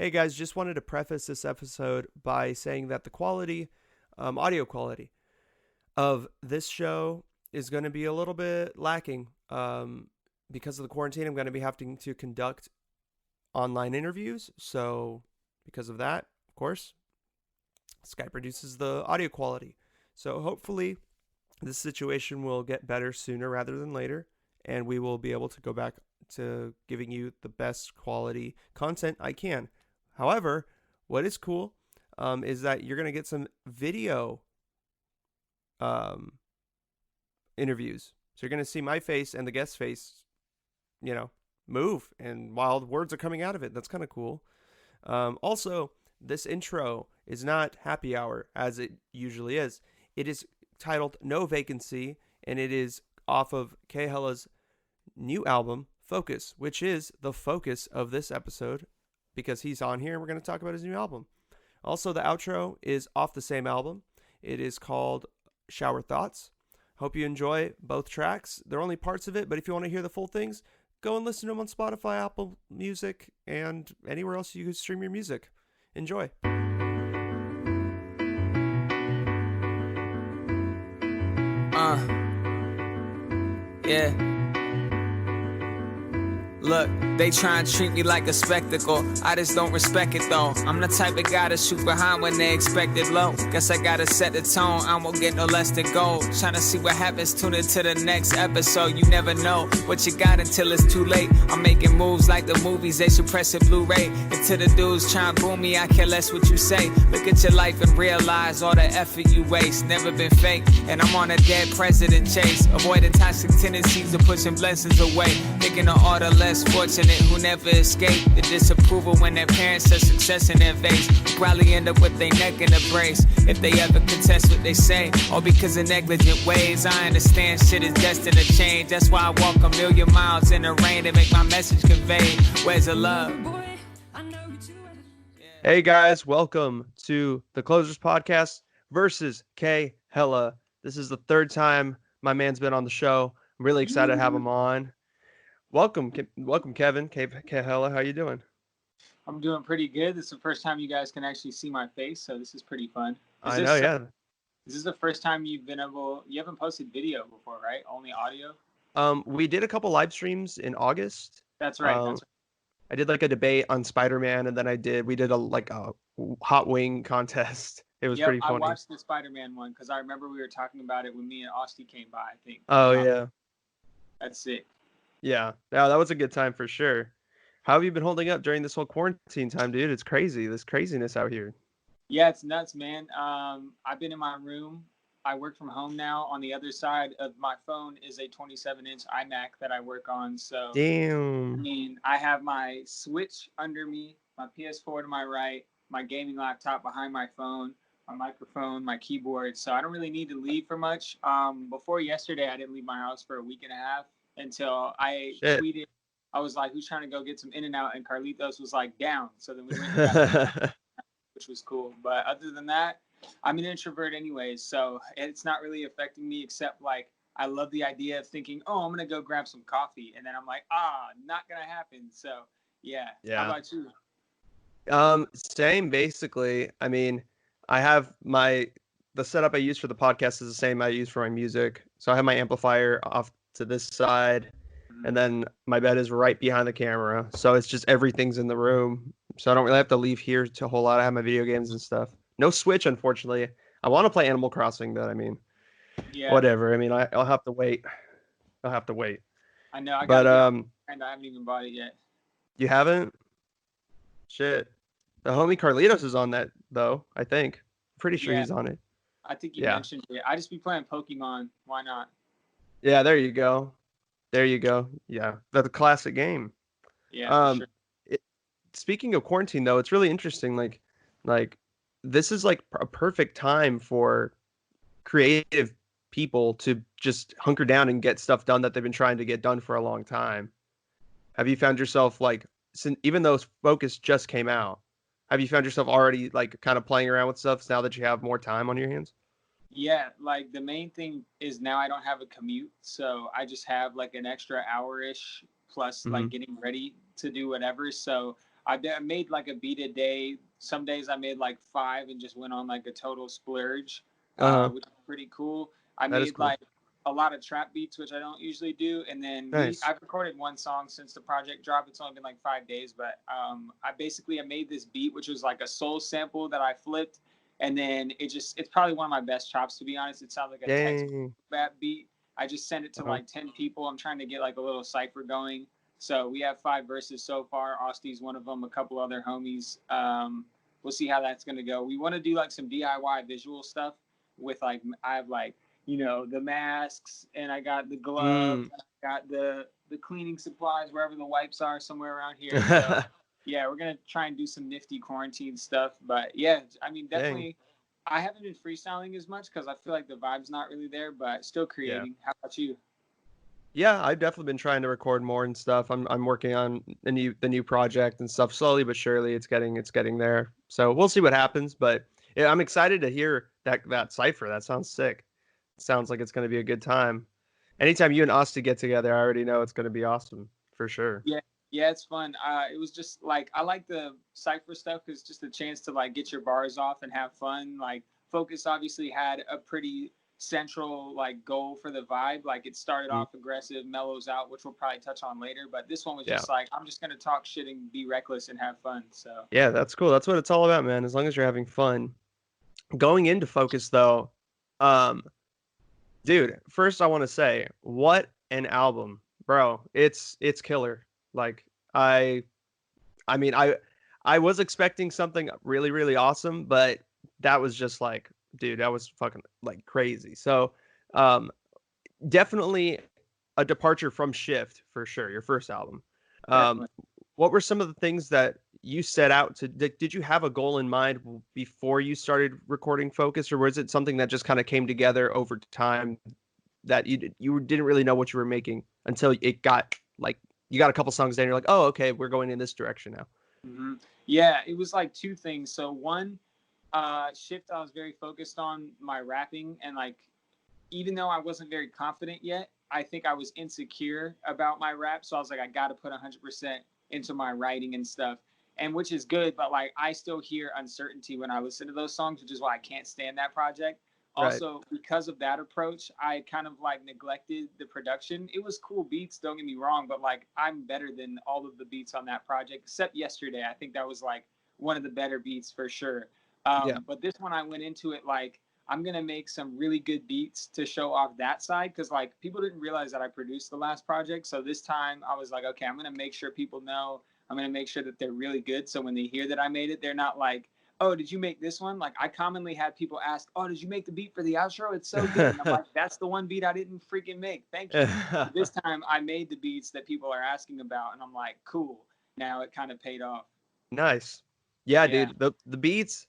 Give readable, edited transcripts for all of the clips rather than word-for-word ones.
Hey guys, just wanted to preface this episode by saying that the quality, audio quality of this show is going to be a little bit lacking. Because of the quarantine, I'm going to be having to conduct online interviews. So, because of that, of course, Skype reduces the audio quality. So, hopefully, this situation will get better sooner rather than later, and we will be able to go back to giving you the best quality content I can. However, what is cool is that you're going to get some video um, interviews. So you're going to see my face and the guest face, move, and while the words are coming out of it. That's kind of cool. Also, this intro is not happy hour as it usually is. It is titled No Vacancy, and it is off of K Hella's new album, Focus, which is the focus of this episode because he's on here and we're going to talk about his new album. Also, the outro is off the same album. It is called Shower Thoughts. Hope you enjoy both tracks. They're only parts of it, but if you want to hear the full things, go and listen to them on Spotify, Apple Music, and anywhere else you can stream your music. Enjoy. Yeah. Look, they try and treat me like a spectacle. I just don't respect it though. I'm the type of guy to shoot behind when they expect it low. Guess I gotta set the tone, I won't get no less than gold. Trying to see what happens, tune into the next episode. You never know what you got until it's too late. I'm making moves like the movies, they should press a Blu-ray. And to the dudes trying to boo me, I care less what you say. Look at your life and realize all the effort you waste. Never been fake, and I'm on a dead president chase. Avoiding toxic tendencies of pushing blessings away. Thinking of all the less fortunate who never escape the disapproval when their parents have success in their face. Probably end up with their neck in a brace if they ever contest what they say, all because of negligent ways. I understand shit is destined to change. That's why I walk a million miles in the rain to make my message conveyed. Where's the love? Hey guys, welcome to the Closers Podcast versus K Hella. This is the third time my man's been on the show. I'm really excited to have him on. Welcome, Kevin. K Hella, how you doing? I'm doing pretty good. This is the first time you guys can actually see my face, so this is pretty fun. I know, yeah. Is this the first time you haven't posted video before, right? Only audio? We did a couple live streams in August. That's right. I did like a debate on Spider-Man, and then we did a hot wing contest. It was pretty funny. I watched the Spider-Man one because I remember we were talking about it when me and Austin came by, I think. Oh, yeah. That's it. Yeah, that was a good time for sure. How have you been holding up during this whole quarantine time, dude? It's crazy. This craziness out here. Yeah, it's nuts, man. I've been in my room. I work from home now. On the other side of my phone is a 27-inch iMac that I work on. So, damn. I mean, I have my Switch under me, my PS4 to my right, my gaming laptop behind my phone, my microphone, my keyboard. So I don't really need to leave for much. Before yesterday, I didn't leave my house for a week and a half. Until I tweeted, I was like, who's trying to go get some In-N-Out? And Carlitos was like, down. So then we went, which was cool. But other than that, I'm an introvert anyways. So it's not really affecting me except like I love the idea of thinking, oh, I'm going to go grab some coffee. And then I'm like, not going to happen. So, yeah. How about you? Same, basically. I mean, I have the setup I use for the podcast is the same I use for my music. So I have my amplifier off to this side, and then my bed is right behind the camera, so it's just everything's in the room, so I don't really have to leave here to a whole lot. I have my video games and stuff. No Switch, unfortunately. I want to play Animal Crossing, but I mean, whatever. I mean, I'll have to wait. I know. I haven't even bought it yet. You haven't? Shit. The homie Carlitos is on that though. I think. Pretty sure he's on it. I think you mentioned it. I just be playing Pokemon. Why not? Yeah, there you go. Yeah, that's a classic game. Yeah. For sure. Speaking of quarantine, though, it's really interesting. Like this is like a perfect time for creative people to just hunker down and get stuff done that they've been trying to get done for a long time. Have you found yourself even though Focus just came out, have you found yourself already like kind of playing around with stuff now that you have more time on your hands? Yeah, like the main thing is now I don't have a commute, so I just have like an extra hour-ish plus like getting ready to do whatever. So I made like a beat a day. Some days I made like 5 and just went on like a total splurge, Uh-huh. which is pretty cool. I That is made cool. like a lot of trap beats, which I don't usually do. And then Nice. I've recorded one song since the project dropped. It's only been like 5 days, but I made this beat, which was like a soul sample that I flipped. And then it's probably one of my best chops, to be honest. It sounds like a textbook Dang. rap beat. I just sent it to Uh-huh. like 10 people. I'm trying to get like a little cipher going. So we have 5 verses so far. Austy's one of them, a couple other homies. We'll see how that's going to go. We want to do like some DIY visual stuff with like, I have like, the masks, and I got the gloves, Mm. and I got the cleaning supplies wherever the wipes are somewhere around here. So yeah, we're gonna try and do some nifty quarantine stuff. But yeah, I mean, Dang. definitely. I haven't been freestyling as much because I feel like the vibe's not really there, but still Yeah. creating. How about you? Yeah, I've definitely been trying to record more and stuff. I'm working on the new project and stuff slowly but surely. It's getting there. So we'll see what happens. But yeah, I'm excited to hear that cipher. That sounds sick. Sounds like it's going to be a good time. Anytime you and Asta get together, I already know it's going to be awesome for sure. Yeah, yeah, it's fun. It was just like I like the cipher stuff because it's just a chance to like get your bars off and have fun. Like Focus obviously had a pretty central like goal for the vibe. Like it started Mm, off aggressive, mellows out, which we'll probably touch on later. But this one was yeah. just like I'm just gonna talk shit and be reckless and have fun. So Yeah, that's cool. That's what it's all about, man. As long as you're having fun. Going into Focus though, um, dude, first I want to say, what an album, bro. It's killer. Like I I mean, I was expecting something really really awesome, but that was just like, dude, that was fucking like crazy. So, um definitely a departure from Shift for sure, your first album. Um definitely. what were some of the things that you set out to did you have a goal in mind before you started recording Focus, or was it something that just kind of came together over time that you didn't really know what you were making until it got like you got a couple songs in and you're like, oh, okay, we're going in this direction now. Hmm. Yeah, it was like two things. So one, shift, I was very focused on my rapping and like even though I wasn't very confident yet, I think I was insecure about my rap. So I was like, I got to put 100% into my writing and stuff. And which is good, but like I still hear uncertainty when I listen to those songs, which is why I can't stand that project. Right. Also, because of that approach, I kind of like neglected the production. It was cool beats, don't get me wrong, but like I'm better than all of the beats on that project, except yesterday. I think that was like one of the better beats for sure. Yeah. But this one, I went into it like I'm gonna make some really good beats to show off that side because like people didn't realize that I produced the last project. So this time I was like, okay, I'm gonna make sure people know. I'm gonna make sure that they're really good. So when they hear that I made it, they're not like, oh, did you make this one? Like I commonly had people ask, oh, did you make the beat for the outro? It's so good. And I'm like, that's the one beat I didn't freaking make. Thank you. But this time I made the beats that people are asking about, and I'm like, cool. Now it kind of paid off. Nice. Yeah, Yeah. dude. The beats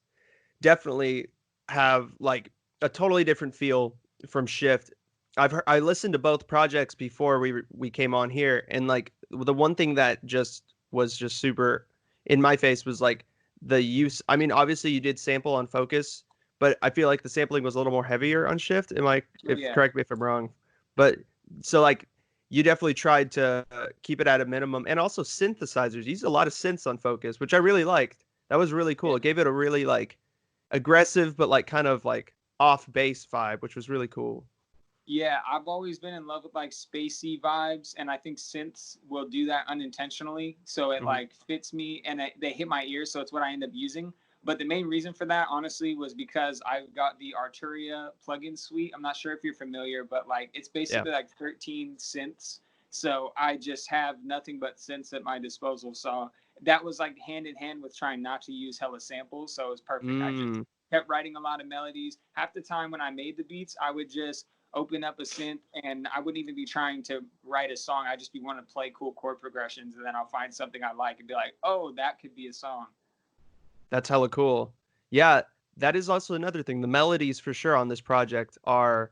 definitely have like a totally different feel from Shift. I listened to both projects before we came on here, and like the one thing that just was just super in my face was like the use. I mean, obviously you did sample on Focus, but I feel like the sampling was a little more heavier on Shift. Am I Oh if yeah. correct me if I'm wrong, but so like you definitely tried to keep it at a minimum, and also synthesizers. You used a lot of synths on Focus, which I really liked. That was really Yeah. cool. It gave it a really like aggressive but like kind of like off base vibe, which was really cool. Yeah, I've always been in love with like spacey vibes, and I think synths will do that unintentionally. So it Hmm. like fits me, and they hit my ears, so it's what I end up using. But the main reason for that, honestly, was because I got the Arturia plugin suite. I'm not sure if you're familiar, but like it's Yeah. basically like 13 synths. So I just have nothing but synths at my disposal. So that was like hand in hand with trying not to use hella samples. So it was perfect. I just Mm, kept writing a lot of melodies. Half the time when I made the beats, I would just open up a synth and I wouldn't even be trying to write a song. I'd just be wanting to play cool chord progressions and then I'll find something I like and be like, oh, that could be a song. that's hella cool. Yeah, that is also another thing. The melodies for sure on this project are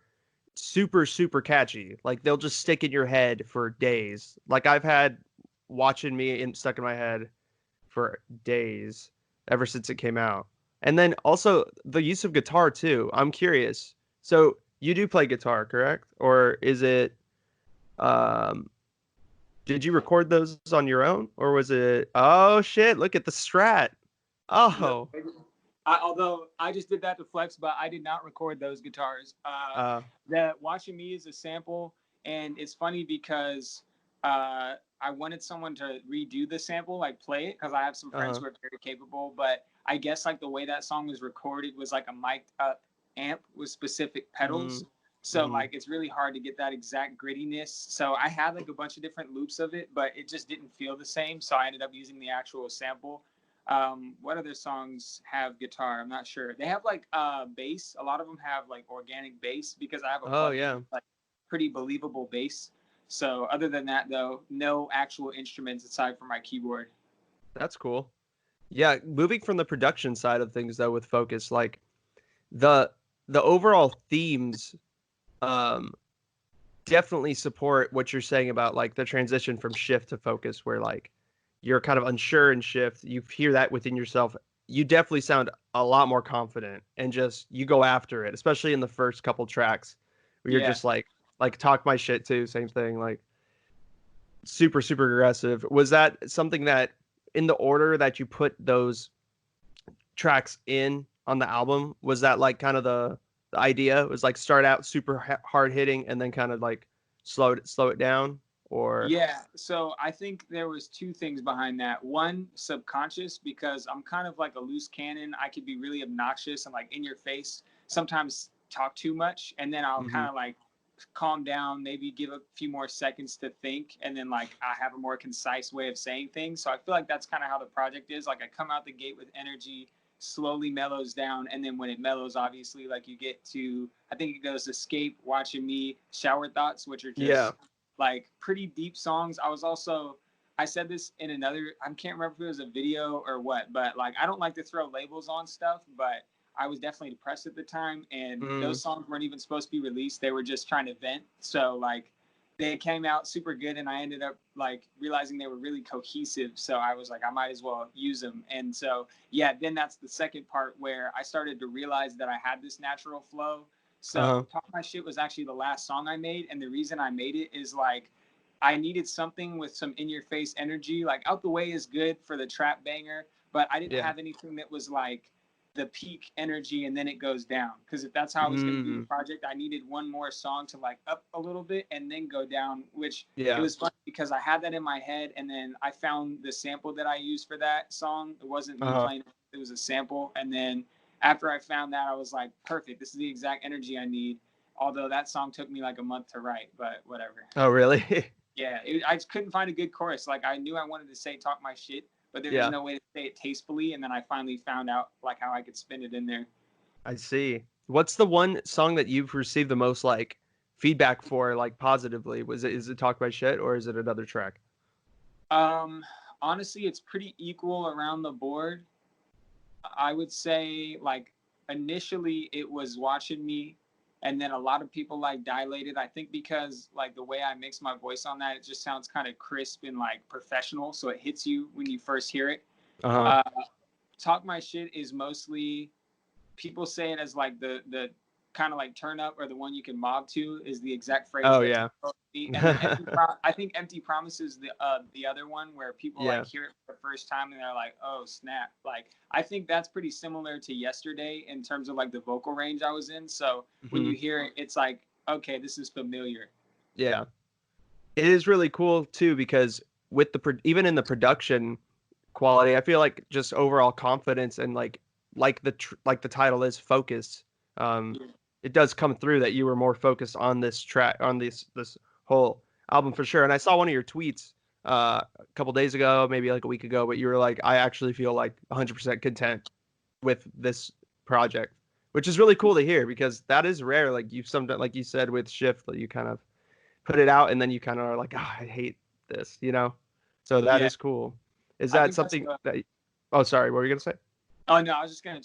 super super catchy. Like they'll just stick in your head for days. Like I've had watching me in stuck in my head for days ever since it came out. And then also the use of guitar too. I'm curious. So you do play guitar, correct? Or is it um Did you record those on your own, or was it? Oh shit! Look at the Strat. No, Oh, although I just did that to flex, but I did not record those guitars. uh, That Watching Me is a sample, and it's funny because I wanted someone to redo the sample, like play it, because I have some friends uh, who are very capable. But I guess like the way that song was recorded was like a mic'd up amp with specific mm, pedals. So mm, like it's really hard to get that exact grittiness. So I had like a bunch of different loops of it, but it just didn't feel the same. So I ended up using the actual sample. What other songs have guitar? I'm not sure. They have like bass. A lot of them have like organic bass because I have a oh plugin yeah, with like pretty believable bass. So other than that though, no actual instruments aside from my keyboard. that's cool. Yeah, moving from the production side of things though with Focus, like the the overall themes um definitely support what you're saying about like the transition from Shift to Focus, where like you're kind of unsure in Shift. You hear that within yourself. You definitely sound a lot more confident and just you go after it, especially in the first couple tracks where you're Yeah. just like talk my shit too, same thing, like super aggressive. Was that something that in the order that you put those tracks in on the album, was that like kind of the idea? It was like start out super hard hitting and then kind of like slow it down, or Yeah, so I think there was two things behind that. One, subconscious, because I'm kind of like a loose cannon. I could be really obnoxious and like in your face, sometimes talk too much, and then I'll hmm kind of like calm down, maybe give a few more seconds to think, and then like I have a more concise way of saying things. So I feel like that's kind of how the project is. Like I come out the gate with energy, slowly mellows down, and then when it mellows, obviously, like you get to, I think it goes escape, watching me, shower thoughts, which are yeah. just like pretty deep songs. I said this in another, I can't remember if it was a video or what, but like I don't like to throw labels on stuff, but I was definitely depressed at the time, and Mm, those songs weren't even supposed to be released. They were just trying to vent. So like they came out super good, and I ended up like realizing they were really cohesive. So I was like, I might as well use them. And so yeah, then that's the second part where I started to realize that I had this natural flow. uh-huh. So Talk My Shit was actually the last song I made, and the reason I made it is like I needed something with some in your face energy. Like Out the Way is good for the trap banger, but I didn't Yeah. have anything that was like the peak energy and then it goes down. Because if that's how I was going to do the Mm, project, I needed one more song to like up a little bit and then go down. Which it yeah. was funny because I had that in my head, and then I found the sample that I used for that song. It wasn't me Uh-huh. playing; it was a sample. And then after I found that, I was like, perfect. This is the exact energy I need. Although that song took me like a month to write, but whatever. Oh, really? Yeah, I just couldn't find a good chorus. Like I knew I wanted to say "talk my shit," but there was Yeah, no way to say it tastefully. And then I finally found out like how I could spin it in there. I see. What's the one song that you've received the most like feedback for, like positively? Is it Talk My Shit or is it another track? Um, Honestly, it's pretty equal around the board. I would say like initially it was Watching Me, and then a lot of people like Dilated. I think because like the way I mix my voice on that, it just sounds kind of crisp and like professional, so it hits you when you first hear it. Uh-huh. Uh, Talk My Shit is mostly, people say it as like the kind of like turn up, or the one you can mob to, is the exact phrase Oh that yeah. me. And then I think Empty Promises the other one where people like Yeah. hear it for the first time and they're like, oh snap. Like I think that's pretty similar to Yesterday in terms of like the vocal range I was in. So when hmm you hear it, it's like, okay, this is familiar. Yeah. It is really cool too because with the even in the production quality, I feel like just overall confidence and like the title is focus. Um, it does come through that you were more focused on this track on this whole album for sure. And I saw one of your tweets a couple days ago, maybe like a week ago, but you were like, I actually feel like 100% content with this project, which is really cool to hear because that is rare. Like you sometimes, like you said with Shift, that you kind of put it out and then you kind of are like, oh, I hate this, you know? So that Yeah, is cool. Is I that think that's something the that, oh, sorry, what were you going to say? Oh no, I was just gonna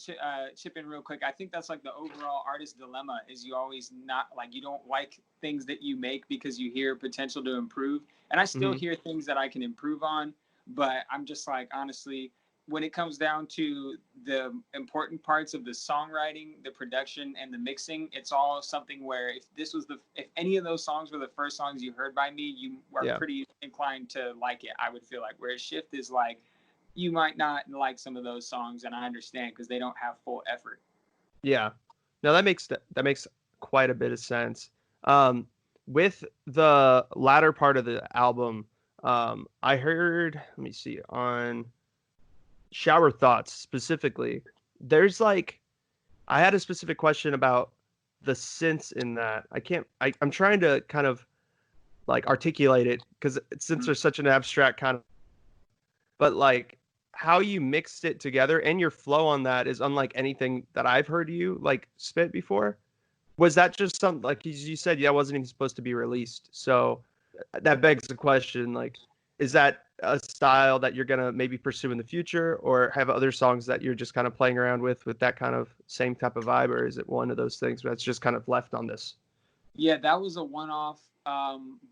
chip in real quick. I think that's like the overall artist dilemma: is you always not like, you don't like things that you make because you hear potential to improve. And I still hmm hear things that I can improve on, but I'm just like, honestly, when it comes down to the important parts of the songwriting, the production, and the mixing, it's all something where if any of those songs were the first songs you heard by me, you are Yeah. pretty inclined to like it, I would feel like. Whereas Shift is like, you might not like some of those songs, and I understand because they don't have full effort. Yeah. No, that makes quite a bit of sense. Um, with the latter part of the album, I heard, let me see, on Shower Thoughts specifically, there's like, I had a specific question about the synths in that. I'm trying to kind of like articulate it because since there's such an abstract kind of, but like how you mixed it together and your flow on that is unlike anything that I've heard you like spit before. Was that just something like you said? Yeah, it wasn't even supposed to be released. So that begs the question: like, is that a style that you're gonna maybe pursue in the future, or have other songs that you're just kind of playing around with that kind of same type of vibe, or is it one of those things that's just kind of left on this? Yeah, that was a one-off.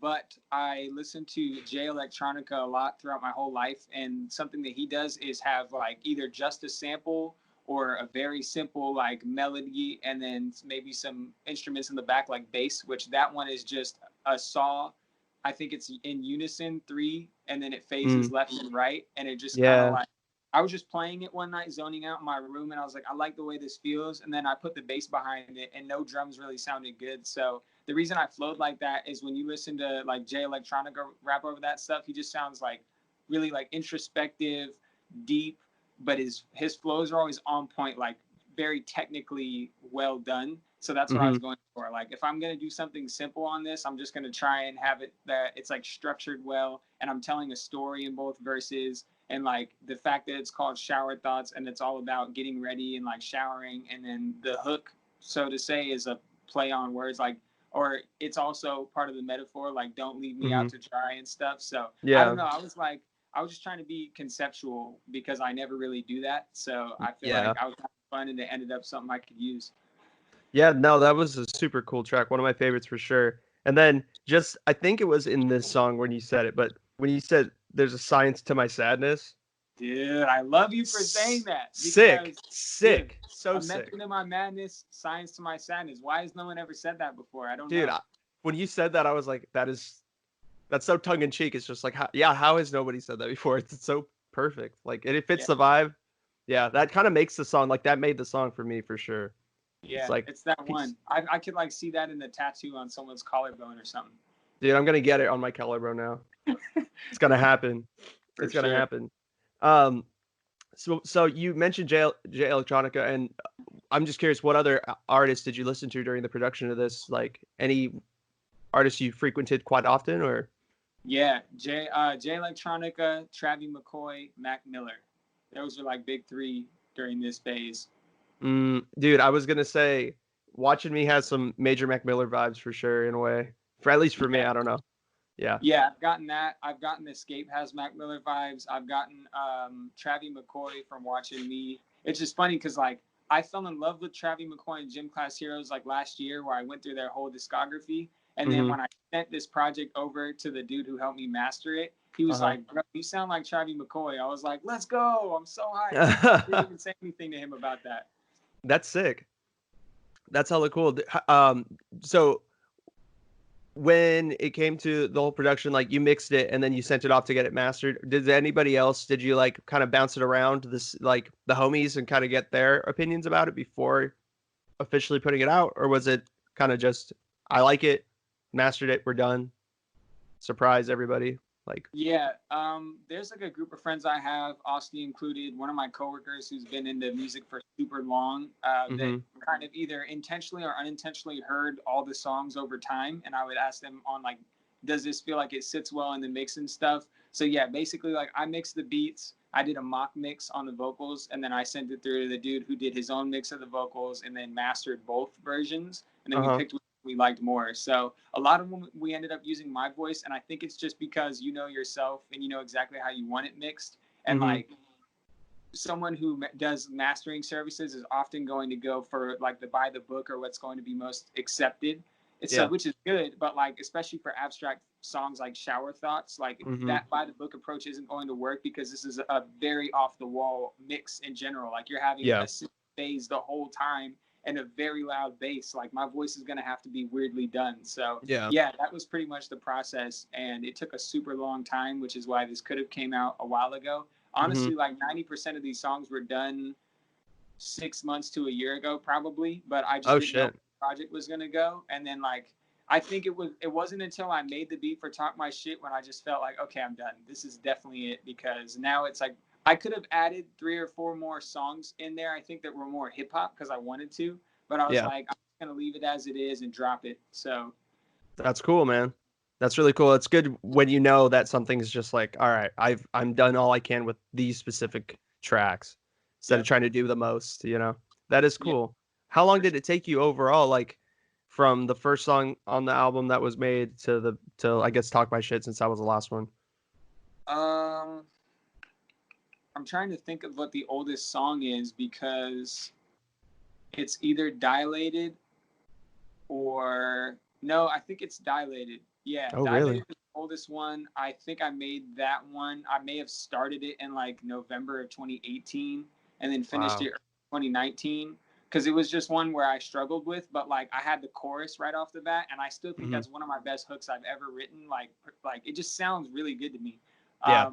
But I listened to Jay Electronica a lot throughout my whole life, and something that he does is have like either just a sample or a very simple like melody, and then maybe some instruments in the back like bass. Which that one is just a saw. I think it's in unison three, and then it phases Mm, left and right, and it just kind of yeah. like. I was just playing it one night, zoning out in my room, and I was like, I like the way this feels. And then I put the bass behind it, and no drums really sounded good. So the reason I flowed like that is when you listen to like Jay Electronica rap over that stuff, he just sounds like really like introspective, deep, but his flows are always on point, like very technically well done. So that's what I Hmm. was going for. Like if I'm gonna do something simple on this, I'm just gonna try and have it that it's like structured well, and I'm telling a story in both verses. And like the fact that it's called Shower Thoughts and it's all about getting ready and like showering, and then the hook, so to say, is a play on words like, or it's also part of the metaphor, like don't leave me Hmm. out to dry and stuff. So I don't Yeah. know. I was just trying to be conceptual because I never really do that. So I feel Yeah. like I was having fun, and it ended up something I could use. Yeah, no, that was a super cool track. One of my favorites for sure. And then just I think it was in this song when you said it, but when you said there's a science to my sadness. Dude, I love you for saying that Sick. because, dude, Sick. So a sick. method to my madness, science to my sadness. Why has no one ever said that before? I don't Dude, know. when you said that I was like that's so tongue in cheek. It's just like how has nobody said that before? It's so perfect. Like it fits Yeah, the vibe. Yeah, that kind of makes the song like that made the song for me for sure. It's yeah, like it's that peace. one. I could like see that in the tattoo on someone's collarbone or something. Dude, I'm gonna get it on my collarbone now. It's gonna happen. For It's gonna sure. happen. Um, so you mentioned J Electronica, and I'm just curious, what other artists did you listen to during the production of this? Like any artists you frequented quite often, or? Yeah, Jay Electronica, Travis McCoy, Mac Miller. Those are like big three during this phase. Dude, I was gonna say, watching me has some major Mac Miller vibes for sure, in a way. For at least for me, Yeah, I don't know. Yeah. yeah, I've gotten that. I've gotten Escape has Mac Miller vibes. I've gotten Travis McCoy from watching me. It's just funny because like I fell in love with Travis McCoy and Gym Class Heroes like last year, where I went through their whole discography. And then Mm-hmm. when I sent this project over to the dude who helped me master it, he was Uh like, "Bro, you sound like Travis McCoy." I was like, "Let's go! I'm so hyped." I didn't huh. even say anything to him about that. That's sick. That's hella cool. So when it came to the whole production, like you mixed it and then you sent it off to get it mastered. Did anybody else? Did you like kind of bounce it around to this like the homies and kind of get their opinions about it before officially putting it out, or was it kind of just I like it, mastered it, we're done, surprise everybody? Like, Yeah, there's like a group of friends I have, Austin included, one of my coworkers who's been into music for super long, that mm-hmm, kind of either intentionally or unintentionally heard all the songs over time, and I would ask them on like, does this feel like it sits well in the mix and stuff? So yeah, basically like I mixed the beats, I did a mock mix on the vocals, and then I sent it through to the dude who did his own mix of the vocals, and then mastered both versions, and then we uh-huh, picked we liked more. So a lot of them we ended up using my voice, and I think it's just because you know yourself and you know exactly how you want it mixed. And mm-hmm, like someone who does mastering services is often going to go for like the by the book or what's going to be most accepted. It's so, Yeah. which is good, but like especially for abstract songs like Shower Thoughts, like Mm-hmm. that by the book approach isn't going to work because this is a very off the wall mix in general. Like you're having Yeah. a phase the whole time and a very loud bass. Like my voice is going to have to be weirdly done. So Yeah. yeah, that was pretty much the process, and it took a super long time, which is why this could have came out a while ago. Mm-hmm. Honestly, like 90% of these songs were done 6 months to a year ago, probably, but I just Oh didn't know where shit. the project was going to go. And then like I think it wasn't until I made the beat for Talk My Shit when I just felt like, okay, I'm done. This is definitely it, because now it's like I could have added 3 or 4 more songs in there, I think, that were more hip hop because I wanted to, but I was Yeah. like, I'm just gonna leave it as it is and drop it. So That's cool, man. That's really cool. It's good when you know that something's just like, all right, I'm done all I can with these specific tracks instead of yep. trying to do the most, you know. That is Yeah, cool. How long for did it take you overall, like from the first song on the album that was made to I guess Talk My Shit, since that was the last one? sure. I'm trying to think of what the oldest song is because it's either Dilated or no, I think it's Dilated. Yeah, Oh, really? Dilated is the oldest one. I think I made that one. I may have started it in like November of 2018 and then finished Wow. it 2019 because it was just one where I struggled with, but like I had the chorus right off the bat, and I still think Hmm. that's one of my best hooks I've ever written. Like it just sounds really good to me. Yeah.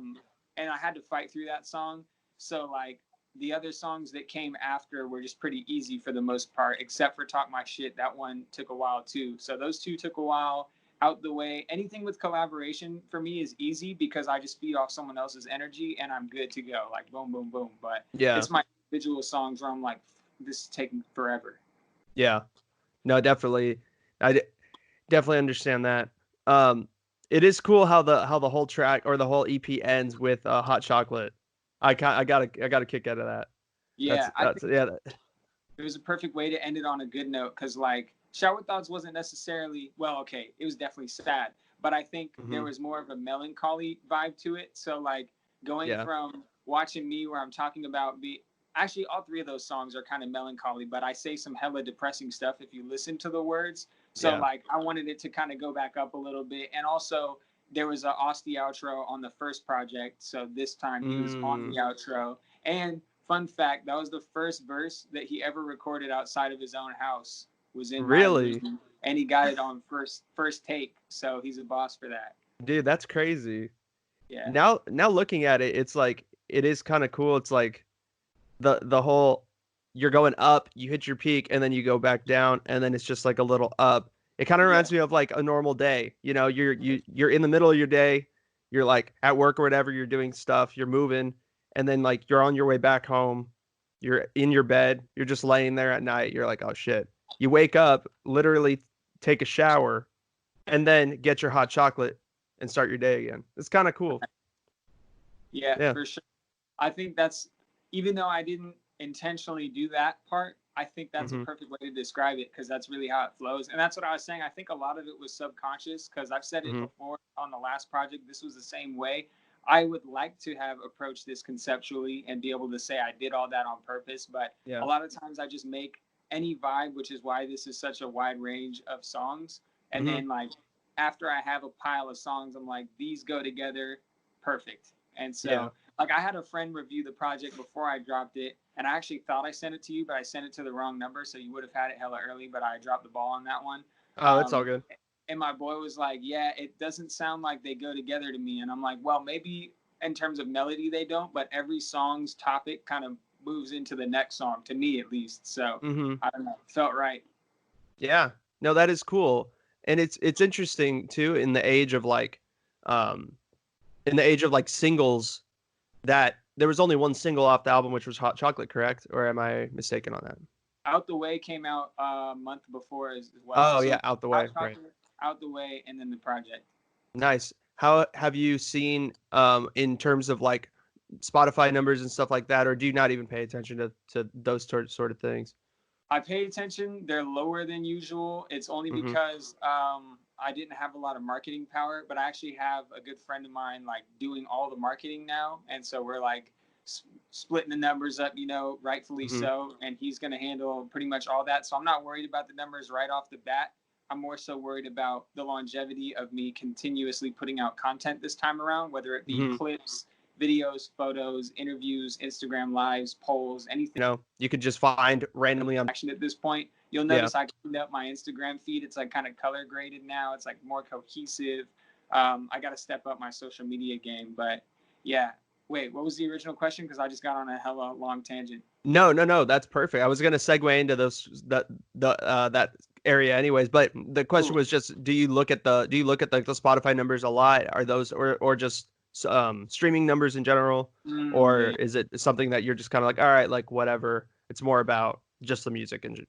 And I had to fight through that song. So like the other songs that came after were just pretty easy for the most part, except for Talk My Shit. That one took a while too. So those two took a while out the way. Anything with collaboration for me is easy because I just feed off someone else's energy and I'm good to go. Like boom, boom, boom. But Yeah. it's my individual songs where I'm like, this is taking forever. Yeah. No, definitely. Definitely understand that. Um, it is cool how the whole track or the whole EP ends with hot chocolate. I got a kick out of that. Yeah, I That's think yeah. it was a perfect way to end it on a good note because like Shower Thoughts wasn't necessarily, well, okay, it was definitely sad, but I think there Hmm. was more of a melancholy vibe to it. So like going Yeah. from Watching Me, where I'm talking about be actually all three of those songs are kind of melancholy, but I say some hella depressing stuff if you listen to the words. So Yeah. like I wanted it to kind of go back up a little bit, and also there was a Austin outro on the first project, so this time he was on Mm, the outro. And fun fact, that was the first verse that he ever recorded outside of his own house, was in my really, room, and he got it on first take. So he's a boss for that. dude, that's crazy. Yeah. Now looking at it, it's like it is kind of cool. It's like the whole you're going up, you hit your peak, and then you go back down, and then it's just like a little up. It kind of Yeah. reminds me of like a normal day. You know, you're in the middle of your day, you're like at work or whatever, you're doing stuff, you're moving, and then like you're on your way back home, you're in your bed, you're just laying there at night, you're like, oh shit. You wake up, literally take a shower, and then get your hot chocolate and start your day again. It's kind of cool. Yeah, Yeah. for sure. I think that's, even though I didn't intentionally do that part, I think that's a Hmm. perfect way to describe it because that's really how it flows. And that's what I was saying. I think a lot of it was subconscious because I've said it Hmm. before on the last project. This was the same way. I would like to have approached this conceptually and be able to say I did all that on purpose. But Yeah. a lot of times I just make any vibe, which is why this is such a wide range of songs. And Hmm. then, like, after I have a pile of songs, I'm like, these go together perfect. And Yeah. so like I had a friend review the project before I dropped it, and I actually thought I sent it to you, but I sent it to the wrong number, so you would have had it hella early. But I dropped the ball on that one. Oh, it's all Um, good. and my boy was like, "Yeah, it doesn't sound like they go together to me." And I'm like, "Well, maybe in terms of melody they don't, but every song's topic kind of moves into the next song, to me at least." So Hmm. I don't know, felt right. Yeah. No, that is cool. And it's interesting too um in the age of like singles that there was only one single off the album, which was Hot Chocolate, correct? Or am I mistaken on that? Out the Way came out a month before as well. Oh So yeah, Out the Hot Way, right. Chocolate, Out the Way, and then the project. Nice. How have you seen in terms of like Spotify numbers and stuff like that, or do you not even pay attention to those sort of things? I pay attention. They're lower than usual. It's only Hmm. because I didn't have a lot of marketing power, but I actually have a good friend of mine like doing all the marketing now, and so we're like splitting the numbers up, rightfully Hmm. so, and he's going to handle pretty much all that. So I'm not worried about the numbers right off the bat. I'm more so worried about the longevity of me continuously putting out content this time around, whether it be Mm-hmm. clips, videos, photos, interviews, Instagram lives, polls, anything. You could just find randomly on. Action at this point. You'll Yeah. notice I cleaned up my Instagram feed. It's like kind of color graded now. It's like more cohesive. I got to step up my social media game. But yeah, wait, what was the original question? Because I just got on a hella long tangent. No, that's perfect. I was gonna segue into that area anyways, but the question Cool. was just, do you look at the Spotify numbers a lot? Are those or just streaming numbers in general, or Yeah. is it something that you're just kind of like, all right, like whatever? It's more about just the music in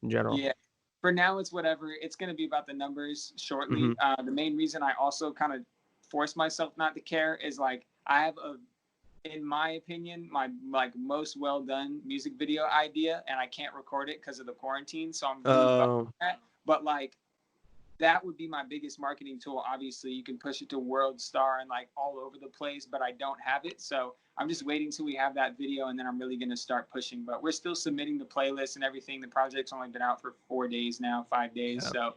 general. Yeah. For now, it's whatever. It's going to be about the numbers Mm-hmm. shortly. The main reason I also kind of force myself not to care is like I have in my opinion, my like most well done music video idea, and I can't record it because of the quarantine. So I'm really fucking that. But like that would be my biggest marketing tool. Obviously, you can push it to World Star and like all over the place, but I don't have it. So I'm just waiting till we have that video, and then I'm really gonna start pushing. But we're still submitting the playlist and everything. The project's only been out for 4 days now, 5 days. Yeah. So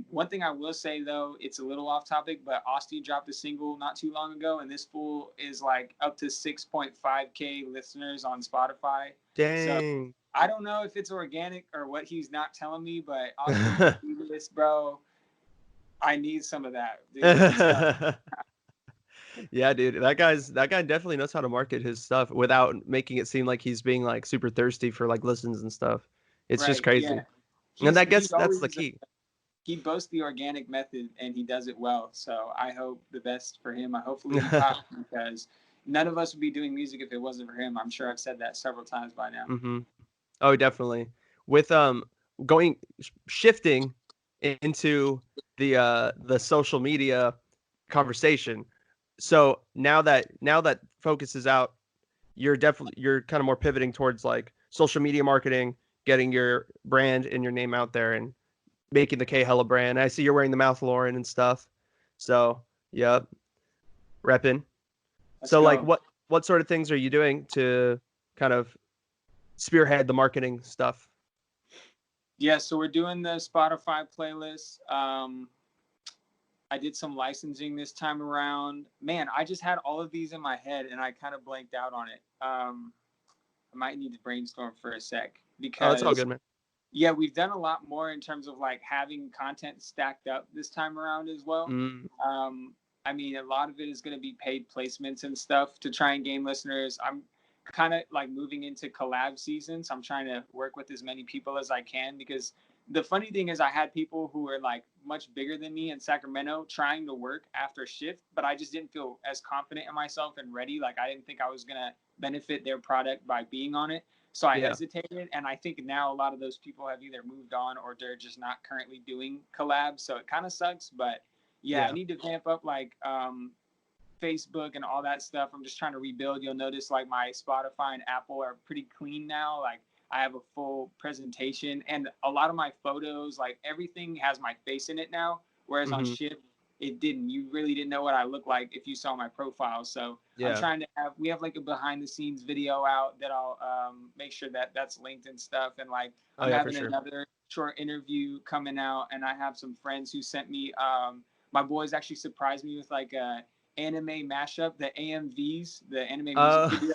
one thing I will say though, it's a little off topic, but Austin dropped a single not too long ago, and this fool is like up to 6.5K listeners on Spotify. Dang. So I don't know if it's organic or what he's not telling me, but Austin, this, bro, I need some of that. Dude. Yeah, dude, that guy definitely knows how to market his stuff without making it seem like he's being like super thirsty for like listens and stuff. It's just crazy. Yeah. And that's the key. He boasts the organic method and he does it well. So I hope the best for him. Hopefully he pops, because none of us would be doing music if it wasn't for him. I'm sure I've said that several times by now. Mm-hmm. Oh, definitely. With shifting into the social media conversation. So now that focus is out, you're kind of more pivoting towards like social media marketing, getting your brand and your name out there, and making the K Hella brand. I see you're wearing the Mouth Lauren and stuff. So, yep. Reppin'. So, like, what sort of things are you doing to kind of spearhead the marketing stuff? Yeah, so we're doing the Spotify playlist. I did some licensing this time around. Man, I just had all of these in my head and I kind of blanked out on it. I might need to brainstorm for a sec, because that's all good, man. Yeah, we've done a lot more in terms of like having content stacked up this time around as well. I mean, a lot of it is going to be paid placements and stuff to try and gain listeners. I'm kind of like moving into collab season, so I'm trying to work with as many people as I can, because the funny thing is I had people who were like much bigger than me in Sacramento trying to work after shift, but I just didn't feel as confident in myself and ready. Like I didn't think I was going to benefit their product by being on it. So I hesitated, and I think now a lot of those people have either moved on or they're just not currently doing collabs. So it kind of sucks, but yeah, I need to vamp up like Facebook and all that stuff. I'm just trying to rebuild. You'll notice like my Spotify and Apple are pretty clean now. Like I have a full presentation, and a lot of my photos, like everything has my face in it now. Whereas on Shift, it didn't. You really didn't know what I looked like if you saw my profile. So I'm trying to we have like a behind the scenes video out that I'll make sure that that's linked and stuff. And like I'm having another short interview coming out, and I have some friends who sent me, my boys actually surprised me with like a anime mashup, the AMVs, the anime music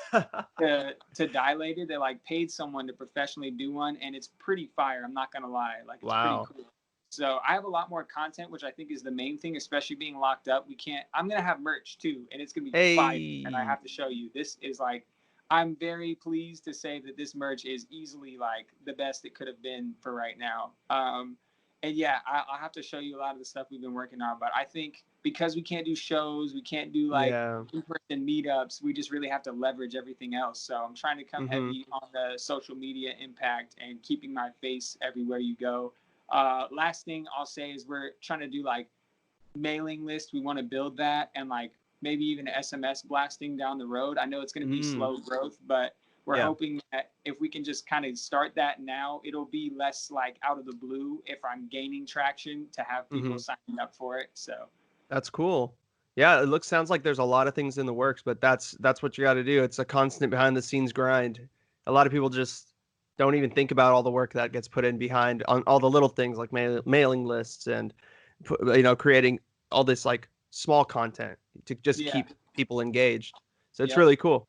video to Dilated. They like paid someone to professionally do one, and it's pretty fire. I'm not gonna lie, like it's pretty cool. So I have a lot more content, which I think is the main thing, especially being locked up. I'm going to have merch too, and it's going to be fire. And I have to show you, this is like, I'm very pleased to say that this merch is easily like the best it could have been for right now. And yeah, I'll have to show you a lot of the stuff we've been working on. But I think because we can't do shows, we can't do like in-person meetups, we just really have to leverage everything else. So I'm trying to come heavy on the social media impact and keeping my face everywhere you go. Last thing I'll say is we're trying to do like mailing list. We want to build that, and like maybe even SMS blasting down the road. I know it's going to be slow growth, but we're hoping that if we can just kind of start that now, it'll be less like out of the blue if I'm gaining traction to have people signing up for it. So that's cool. Yeah, sounds like there's a lot of things in the works, but that's what you got to do. It's a constant behind the scenes grind. A lot of people just don't even think about all the work that gets put in behind on all the little things like mailing lists and creating all this like small content to just Yeah. keep people engaged. So it's Yep. really cool.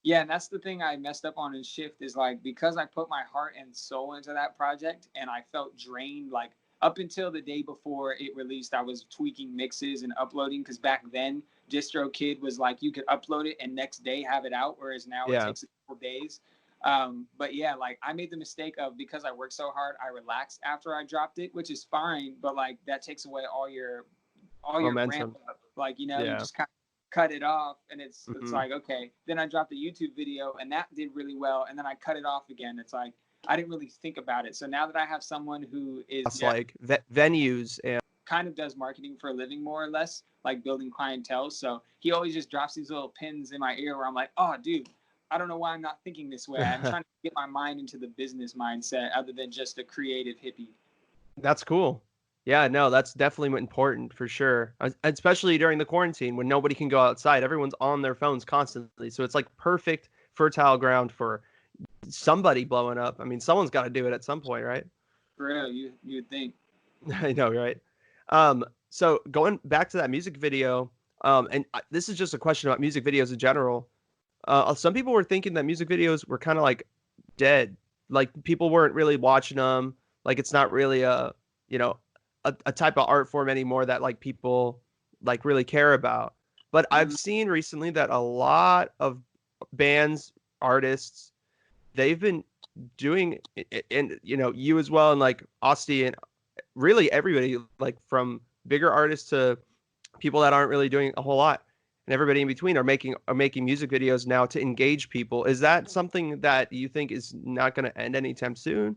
Yeah, and that's the thing I messed up on in Shift is like because I put my heart and soul into that project and I felt drained like up until the day before it released I was tweaking mixes and uploading because back then DistroKid was like you could upload it and next day have it out whereas now it Yeah. takes a couple days. But yeah, like I made the mistake of because I worked so hard I relaxed after I dropped it, which is fine, but like that takes away all your ramp Momentum. up. Like, you Yeah. just kind of cut it off and it's Hmm. like, okay. Then I dropped a YouTube video and that did really well. And then I cut it off again. It's like I didn't really think about it. So now that I have someone who is It's like venues and kind of does marketing for a living more or less, like building clientele. So he always just drops these little pins in my ear where I'm like, oh dude, I don't know why I'm not thinking this way. I'm trying to get my mind into the business mindset other than just a creative hippie. that's cool. Yeah, no, that's definitely important for sure. Especially during the quarantine when nobody can go outside. Everyone's on their phones constantly. So it's like perfect fertile ground for somebody blowing up. I mean, someone's got to do it at some point, right? For real, you would think. I know, right? So going back to that music video, and this is just a question about music videos in general. Some people were thinking that music videos were kind of like dead, like people weren't really watching them. Like it's not really you know, a type of art form anymore that like people like really care about. But I've Mhm. seen recently that a lot of bands, artists, they've been doing, and you as well, and like Asti and really everybody, like from bigger artists to people that aren't really doing a whole lot, and everybody in between are making music videos now to engage people. Is that something that you think is not going to end anytime soon?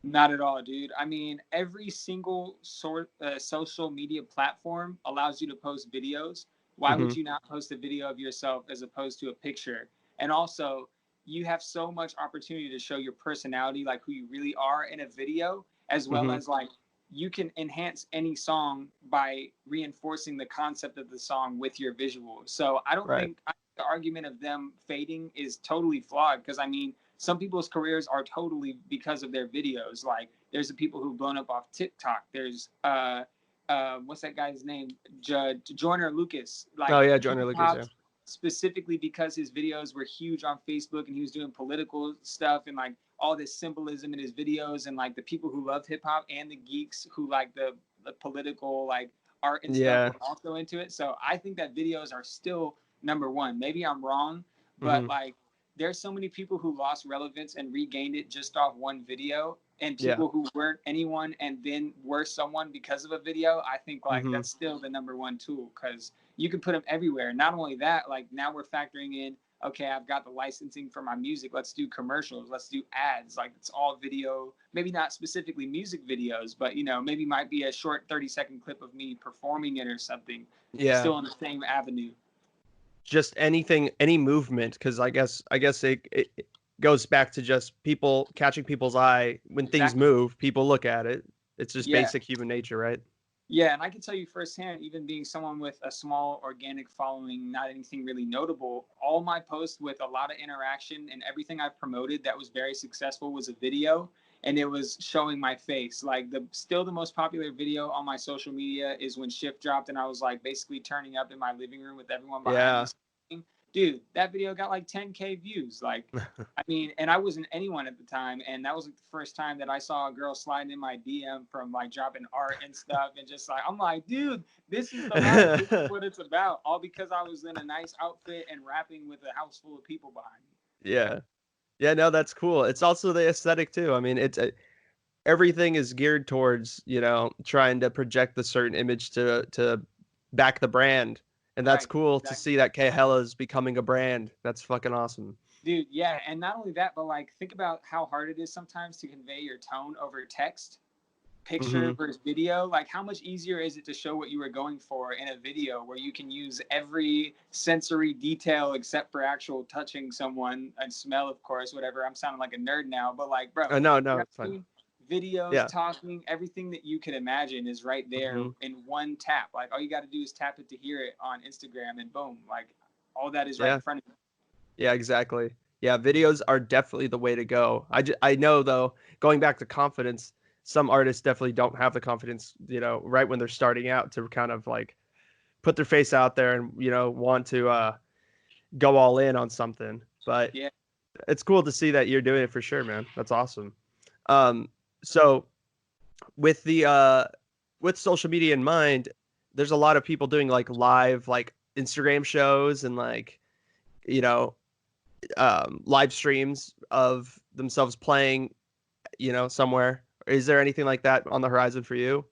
Not at all, dude. I mean, every single social media platform allows you to post videos. Why Hmm. would you not post a video of yourself as opposed to a picture? And also, you have so much opportunity to show your personality, like who you really are in a video, as well Hmm. as like you can enhance any song by reinforcing the concept of the song with your visuals. So I don't Right. think the argument of them fading is totally flawed because I mean, some people's careers are totally because of their videos. Like there's the people who've blown up off TikTok. There's what's that guy's name? Joyner Lucas. Oh Like yeah, he Joyner Lucas. Yeah. popped specifically because his videos were huge on Facebook and he was doing political stuff and like all this symbolism in his videos and like the people who love hip hop and the geeks who like the political like art and stuff Yeah. were also into it. So I think that videos are still number one. Maybe I'm wrong, but Hmm. like there's so many people who lost relevance and regained it just off one video and Yeah. people who weren't anyone and then were someone because of a video. I think like Hmm. that's still the number one tool because you can put them everywhere. Not only that, like now we're factoring in, okay, I've got the licensing for my music, let's do commercials, let's do ads. Like it's all video, maybe not specifically music videos, but maybe might be a short 30-second clip of me performing it or something, Yeah. still in the same avenue. Just anything, any movement, because I guess it goes back to just people catching people's eye. When things Exactly. move, people look at it. It's just Yeah. basic human nature, right? Yeah, and I can tell you firsthand, even being someone with a small organic following, not anything really notable, all my posts with a lot of interaction and everything I've promoted that was very successful was a video and it was showing my face. Like the most popular video on my social media is when Shift dropped and I was like basically turning up in my living room with everyone behind me. Yeah. Dude, that video got like 10K views. Like I mean, and I wasn't anyone at the time, and that was like the first time that I saw a girl sliding in my DM from like dropping art and stuff, and just like I'm like, dude, this is the life. This is what it's about. All because I was in a nice outfit and rapping with a house full of people behind me. Yeah. Yeah, no, that's cool. It's also the aesthetic too. I mean, it's everything is geared towards, trying to project the certain image to back the brand. And that's Right. cool to Exactly. see that K Hella is becoming a brand. That's fucking awesome. Dude, yeah, and not only that, but like think about how hard it is sometimes to convey your tone over text. Picture Hmm. versus video, like how much easier is it to show what you were going for in a video where you can use every sensory detail except for actual touching someone and smell, of course, whatever. I'm sounding like a nerd now, but like, bro, No, you no, know it's what I fine. mean? Videos, Yeah. talking, everything that you could imagine is right there Hmm. in one tap. Like all you got to do is tap it to hear it on Instagram and boom, like all that is right Yeah. in front of you. Yeah, exactly. Yeah, videos are definitely the way to go. I know though, going back to confidence, some artists definitely don't have the confidence, right when they're starting out to kind of like put their face out there and, want to go all in on something. But Yeah. it's cool to see that you're doing it for sure, man. That's awesome. Um, so with the with social media in mind, there's a lot of people doing like live like Instagram shows and like, you know, live streams of themselves playing, somewhere. Is there anything like that on the horizon for you?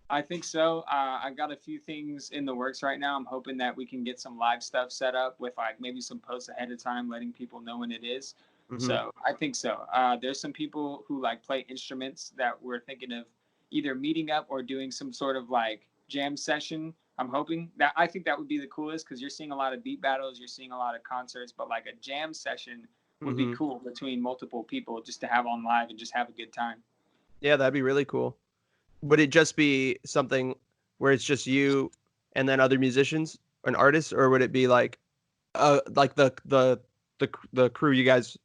I think so. I've got a few things in the works right now. I'm hoping that we can get some live stuff set up with like maybe some posts ahead of time, letting people know when it is. Hmm. So I think so. There's some people who like play instruments that we're thinking of either meeting up or doing some sort of like jam session. I'm hoping that I think that would be the coolest because you're seeing a lot of beat battles, you're seeing a lot of concerts, but like a jam session would be Hmm. cool between multiple people just to have on live and just have a good time. Yeah, that'd be really cool. Would it just be something where it's just you and then other musicians and artists, or would it be like the crew you guys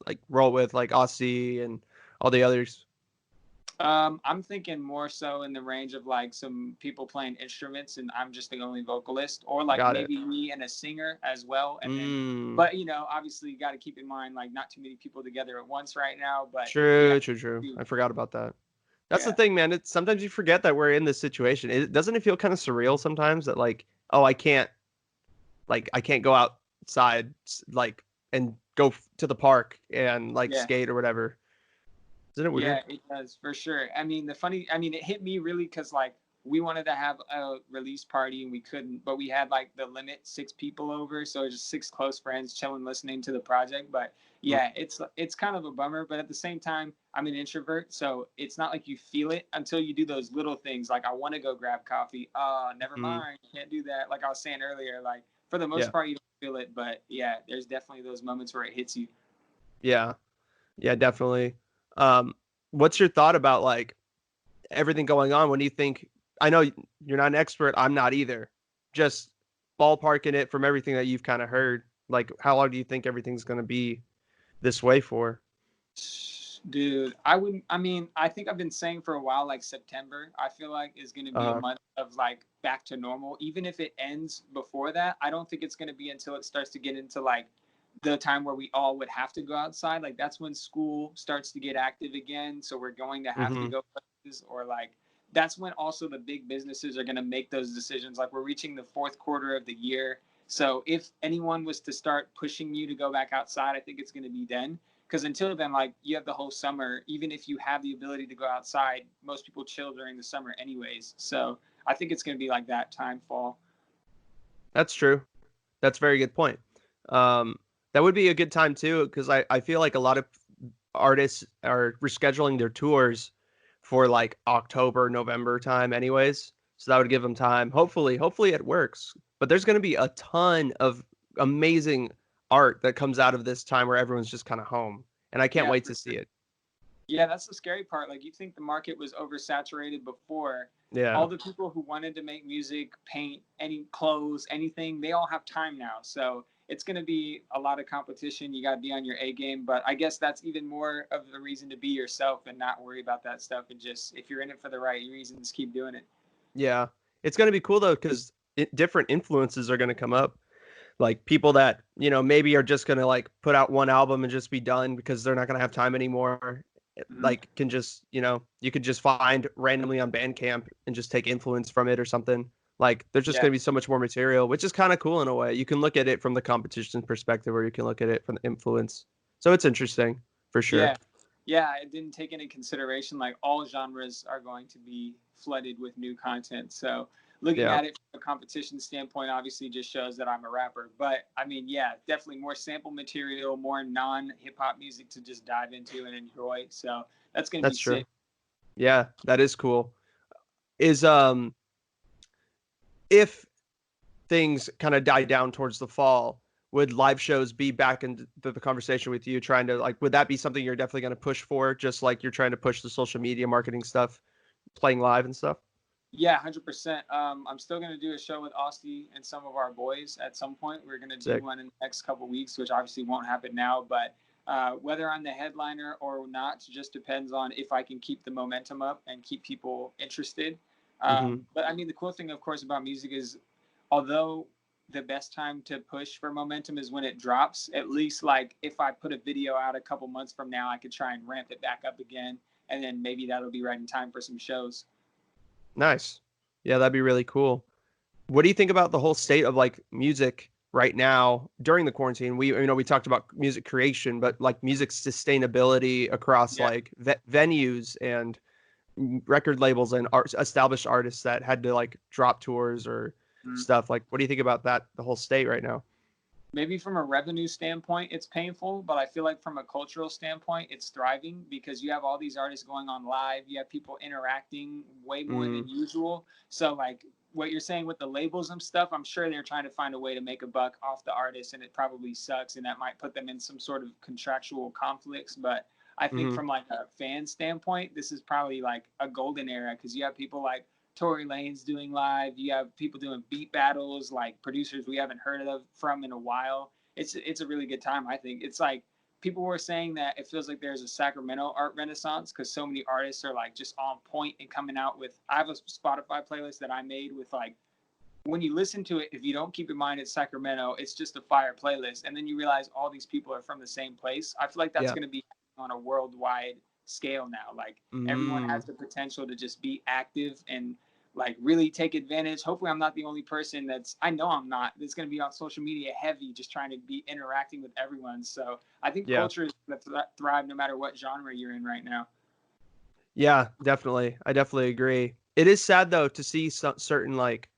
like roll with, like Aussie and all the others? I'm thinking more so in the range of like some people playing instruments and I'm just the only vocalist, or like Got it. maybe me and a singer as well. And then, Mm. but obviously you got to keep in mind like not too many people together at once right now. But yeah, True, true, true. I forgot about that. That's the yeah, thing, man. It's sometimes you forget that we're in this situation. Doesn't it feel kind of surreal sometimes that like, oh, I can't go outside like and go to the park and like yeah. skate or whatever. Isn't it Yeah, weird? it does for sure. It hit me really because like we wanted to have a release party and we couldn't, but we had like the limit 6 people over, so it was just 6 close friends chilling, listening to the project. But Mm. yeah, it's kind of a bummer, but at the same time, I'm an introvert, so it's not like you feel it until you do those little things. Like I want to go grab coffee. Never Mm. mind, can't do that. Like I was saying earlier, like for the most Yeah. part, you don't feel it, but yeah, there's definitely those moments where it hits you. Yeah. Yeah, definitely. Um, what's your thought about like everything going on when you think I know you're not an expert, I'm not either. Just ballparking it from everything that you've kind of heard. Like how long do you think everything's going to be this way for? Dude, I wouldn't. I mean, I think I've been saying for a while, like September, I feel like is going to be a Uh month of like back to normal. Even if it ends before that, I don't think it's going to be until it starts to get into like the time where we all would have to go outside. Like that's when school starts to get active again. So we're going to have to mhm. go places, or like that's when also the big businesses are going to make those decisions. Like we're reaching the fourth quarter of the year. So if anyone was to start pushing you to go back outside, I think it's going to be then, because until then, like you have the whole summer. Even if you have the ability to go outside, most people chill during the summer anyways. So I think it's going to be like that time fall. That's true. That's a very good point. Um, that would be a good time too, because I feel like a lot of artists are rescheduling their tours for like October, November time, anyways. So that would give them time. Hopefully it works. But there's going to be a ton of amazing art that comes out of this time where everyone's just kind of home, and I can't Yeah, wait for to see sure. it. Yeah, that's the scary part. Like you think the market was oversaturated before. Yeah. All the people who wanted to make music, paint, any clothes, anything, they all have time now. So it's going to be a lot of competition. You got to be on your A game. But I guess that's even more of the reason to be yourself and not worry about that stuff. And just, if you're in it for the right reasons, keep doing it. Yeah. It's going to be cool though, because different influences are going to come up. Like people that, maybe are just going to like put out one album and just be done because they're not going to have time anymore. Mhm. Like can just, you could just find randomly on Bandcamp and just take influence from it or something. Like there's just Yeah. going to be so much more material, which is kind of cool in a way. You can look at it from the competition perspective or you can look at it from the influence. So it's interesting for sure. Yeah. Yeah. I didn't take into consideration like all genres are going to be flooded with new content. So looking Yeah. at it from a competition standpoint obviously just shows that I'm a rapper. But I mean, yeah, definitely more sample material, more non hip hop music to just dive into and enjoy. So that's gonna be That's true. sick. Yeah, that is cool. Is if things kind of die down towards the fall, would live shows be back into the conversation with you trying to like would that be something you're definitely going to push for just like you're trying to push the social media marketing stuff, playing live and stuff? Yeah, 100%. I'm still gonna do a show with Austin and some of our boys at some point. We're gonna do Sick. one in the next couple weeks, which obviously won't happen now. But whether I'm the headliner or not just depends on if I can keep the momentum up and keep people interested. Mm-hmm. But I mean, the cool thing, of course, about music is, although the best time to push for momentum is when it drops. At least, like if I put a video out a couple months from now, I could try and ramp it back up again, and then maybe that'll be right in time for some shows. Nice. Yeah, that'd be really cool. What do you think about the whole state of like music right now during the quarantine? We talked about music creation, but like music sustainability across Yeah. like venues and record labels and established artists that had to like drop tours or Mm. stuff. Like, what do you think about that? The whole state right now. Maybe from a revenue standpoint, it's painful, but I feel like from a cultural standpoint, it's thriving because you have all these artists going on live. You have people interacting way more Mm, than usual. So, like what you're saying with the labels and stuff, I'm sure they're trying to find a way to make a buck off the artist, and it probably sucks, and that might put them in some sort of contractual conflicts. But I think mm-hmm. from like a fan standpoint, this is probably like a golden era because you have people like Tory Lane's doing live. You have people doing beat battles, like producers we haven't heard of from in a while. It's a really good time. I think it's like people were saying that it feels like there's a Sacramento art renaissance because so many artists are like just on point and coming out with. I have a Spotify playlist that I made with like when you listen to it, if you don't keep in mind it's Sacramento, it's just a fire playlist, and then you realize all these people are from the same place. I feel like that's Yeah. going to be on a worldwide scale now. Like everyone Mm, has the potential to just be active and like really take advantage. Hopefully, I'm not the only person that's. I know I'm not. That's going to be on social media heavy, just trying to be interacting with everyone. So I think yeah. culture is going to thrive no matter what genre you're in right now. Yeah, definitely. I definitely agree. It is sad though to see certain like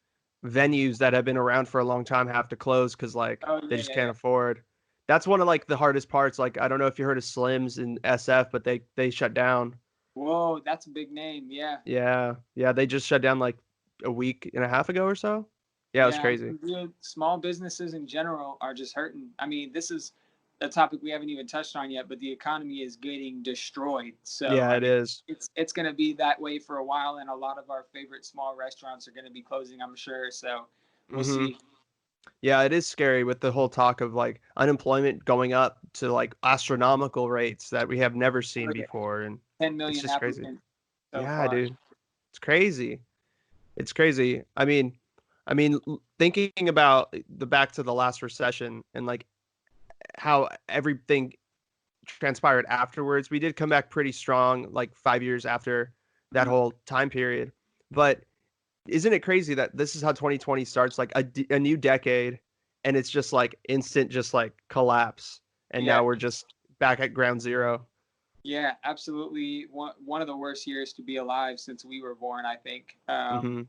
venues that have been around for a long time have to close because like Oh they yeah, just yeah, can't yeah. afford. That's one of like the hardest parts. Like I don't know if you heard of Slims in SF, but they shut down. Whoa, that's a big name. Yeah. Yeah, yeah, they just shut down like a week and a half ago or so. Yeah, it was Yeah, crazy. small businesses in general are just hurting. I mean, this is a topic we haven't even touched on yet, but the economy is getting destroyed. So, Yeah, I it mean, is. it's going to be that way for a while, and a lot of our favorite small restaurants are going to be closing, I'm sure. So, we'll Mm-hmm. see. Yeah, it is scary with the whole talk of like unemployment going up to like astronomical rates that we have never seen Oh, yeah. before, and 10 it's million just crazy. applicants so Yeah, far. dude, it's crazy. It's crazy. I mean, thinking about the back to the last recession and like how everything transpired afterwards, we did come back pretty strong, like 5 years after that Mhm. whole time period. But isn't it crazy that this is how 2020 starts, like a new decade, and it's just like instant, just like collapse, and Yeah. now we're just back at ground zero. Yeah, absolutely. One of the worst years to be alive since we were born, I think. Hmm.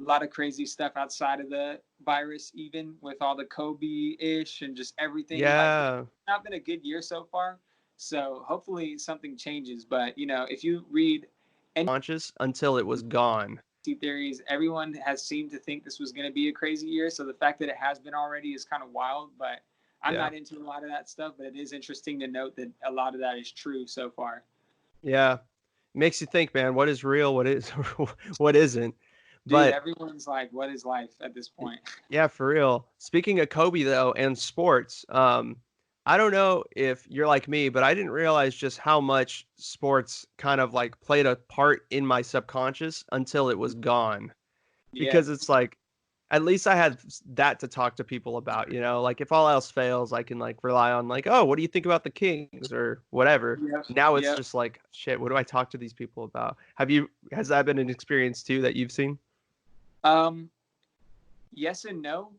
A lot of crazy stuff outside of the virus, even with all the Kobe ish and just everything. Like, it's Yeah, not been a good year so far. So hopefully something changes. But, if you read any conscious until it was gone. theories, everyone has seemed to think this was going to be a crazy year. So the fact that it has been already is kind of wild. But I'm Yeah, not into a lot of that stuff. But it is interesting to note that a lot of that is true so far. yeah. Makes you think, man. What is real? What is what isn't? Dude, But everyone's like, what is life at this point? yeah, for real. Speaking of Kobe though and sports, I don't know if you're like me, but I didn't realize just how much sports kind of like played a part in my subconscious until it was gone. Yeah. Because it's like at least I had that to talk to people about, like if all else fails, I can like rely on like, oh, what do you think about the Kings or whatever. Yep. Now it's Yep. just like, shit, what do I talk to these people about? Has that been an experience too that you've seen? Um, yes and no.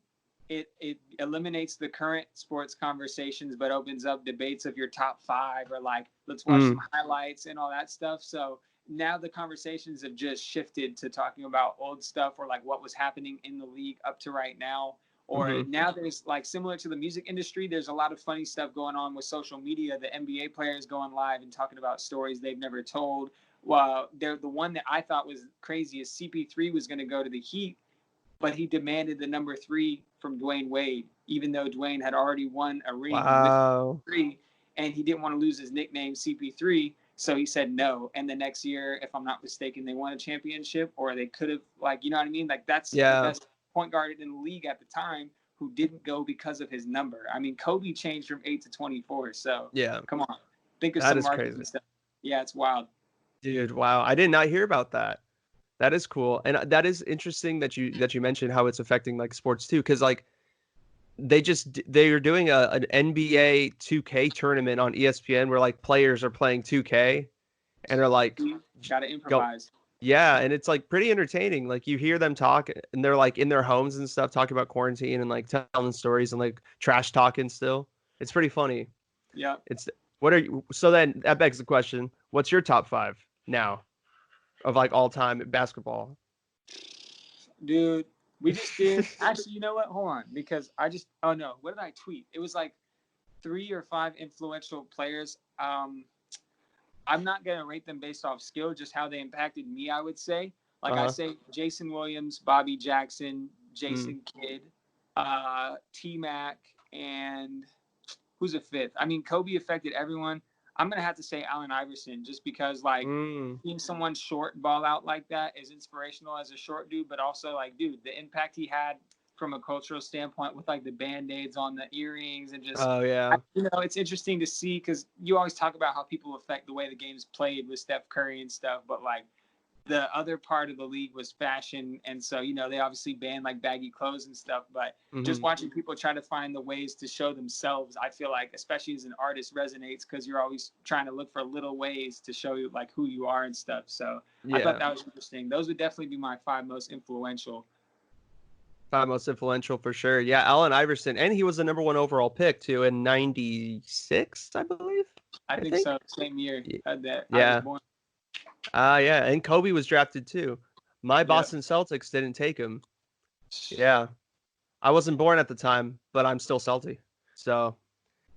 It eliminates the current sports conversations, but opens up debates of your top five or like let's watch some Mm, highlights and all that stuff. So now the conversations have just shifted to talking about old stuff or like what was happening in the league up to right now. Or mm-hmm. now there's like similar to the music industry, there's a lot of funny stuff going on with social media. The NBA players going live and talking about stories they've never told. Well, they're the one that I thought was crazy is CP3 was going to go to the Heat, but he demanded the number three from Dwayne Wade, even though Dwayne had already won a ring with Wow. three, and he didn't want to lose his nickname CP3. So he said no. And the next year, if I'm not mistaken, they won a championship, or they could have, like, you know what I mean? Like, that's the Yeah. best point guard in the league at the time who didn't go because of his number. I mean, Kobe changed from 8 to 24. So Yeah. come on, think of That some is crazy. marketing stuff. Yeah, it's wild. Dude, wow. I did not hear about that. That is cool. And that is interesting that you mentioned how it's affecting like sports too, cuz like they are doing an NBA 2K tournament on ESPN where like players are playing 2K and are like Got to go improvise. yeah, and it's like pretty entertaining. Like you hear them talk and they're like in their homes and stuff talking about quarantine and like telling stories and like trash talking still. It's pretty funny. Yeah. It's what are you so then that begs the question, what's your top 5 now of like all time basketball? Dude, we just did. Actually, you know what? Hold on. Because oh no, what did I tweet? It was like 3 or 5 influential players. I'm not going to rate them based off skill, just how they impacted me, I would say. Like I Uh-huh. say, Jason Williams, Bobby Jackson, Mm. Jason Kidd, T Mac, and who's a fifth? I mean, Kobe affected everyone. I'm going to have to say Allen Iverson just because, like, Mm. seeing someone short ball out like that is inspirational as a short dude, but also, like, dude, the impact he had from a cultural standpoint with like the band-aids on the earrings and just Oh yeah. it's interesting to see because you always talk about how people affect the way the game's played with Steph Curry and stuff, but like the other part of the league was fashion, and so they obviously banned like baggy clothes and stuff, but just Mm-hmm. watching people try to find the ways to show themselves, I feel like, especially as an artist, resonates because you're always trying to look for little ways to show you like who you are and stuff. So I thought Yeah. that was interesting. Those would definitely be my 5 most influential. 5 most influential for sure. Yeah, Allen Iverson, and he was the number 1 overall pick too in '96, I believe. I I think think. so. Same year that I was Yeah. born. Yeah, and Kobe was drafted too. My Yep. Boston Celtics didn't take him. Yeah. I wasn't born at the time, but I'm still Celtic. So,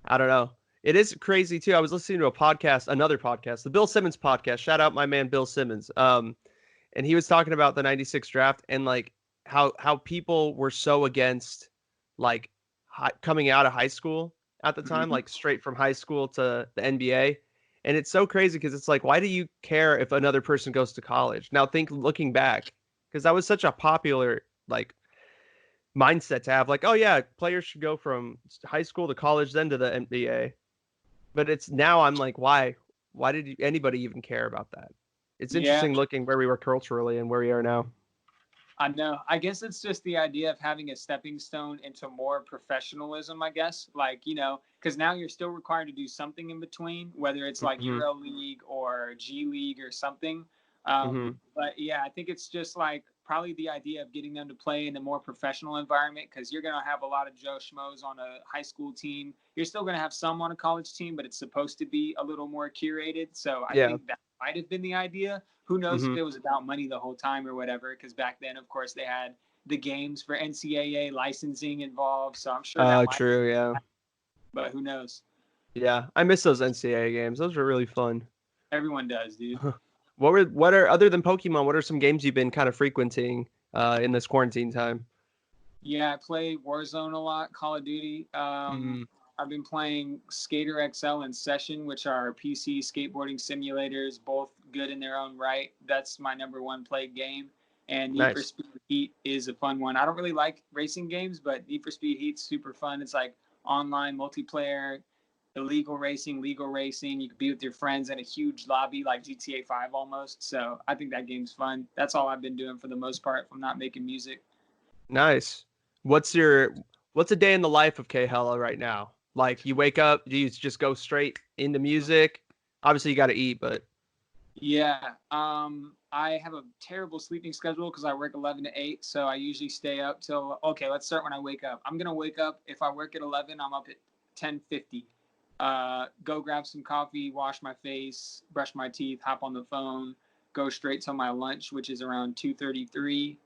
I don't know. It is crazy too. I was listening to a podcast, another podcast, the Bill Simmons podcast. Shout out my man Bill Simmons. And he was talking about the 96 draft and like how people were so against like coming out of high school at the time, Mhm. like straight from high school to the NBA. And it's so crazy because it's like, why do you care if another person goes to college? Now think looking back, because that was such a popular like mindset to have, like, oh yeah, players should go from high school to college, then to the NBA. But it's now I'm like, why? Why did anybody even care about that? It's Yeah. interesting looking where we were culturally and where we are now. I know. I guess it's just the idea of having a stepping stone into more professionalism, I guess. Like, because now you're still required to do something in between, whether it's like Hmm. Euro League or G League or something. Hmm. But yeah, I think it's just like probably the idea of getting them to play in a more professional environment because you're going to have a lot of Joe Schmoes on a high school team. You're still going to have some on a college team, but it's supposed to be a little more curated. So I Yeah. think that might have been the idea. Who knows if Hmm. it was about money the whole time or whatever? Because back then, of course, they had the games for NCAA licensing involved. So I'm sure that might, True. Yeah. but who knows? Yeah. I miss those NCAA games. Those were really fun. Everyone does, dude. What are other than Pokemon? What are some games you've been kind of frequenting in this quarantine time? Yeah, I play Warzone a lot, Call of Duty. Mm, I've been playing Skater XL and Session, which are PC skateboarding simulators, both good in their own right. That's my number 1 played game. And Need for nice. Speed Heat is a fun one. I don't really like racing games, but Need for Speed Heat's super fun. It's like online multiplayer, illegal racing, legal racing. You can be with your friends in a huge lobby like GTA 5 almost. So I think that game's fun. That's all I've been doing for the most part if I'm not making music. Nice. What's your what's a day in the life of K Hella right now? Like you wake up, do you just go straight into music? Obviously you got to eat, but Yeah, I have a terrible sleeping schedule because I work 11 to 8, so I usually stay up till. Okay, let's start when I wake up. I'm gonna wake up if I work at 11. I'm up at 10:50. Go grab some coffee, wash my face, brush my teeth, hop on the phone, go straight to my lunch, which is around 2:33.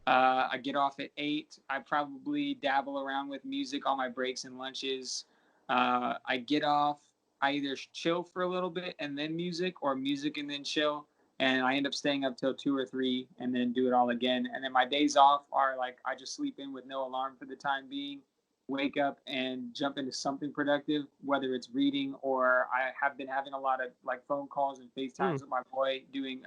I get off at 8. I probably dabble around with music on my breaks and lunches. I get off. I either chill for a little bit and then music, or music and then chill. And I end up staying up till 2 or 3 and then do it all again. And then my days off are like I just sleep in with no alarm for the time being. wake up and jump into something productive, whether it's reading or I have been having a lot of like phone calls and FaceTimes with my boy doing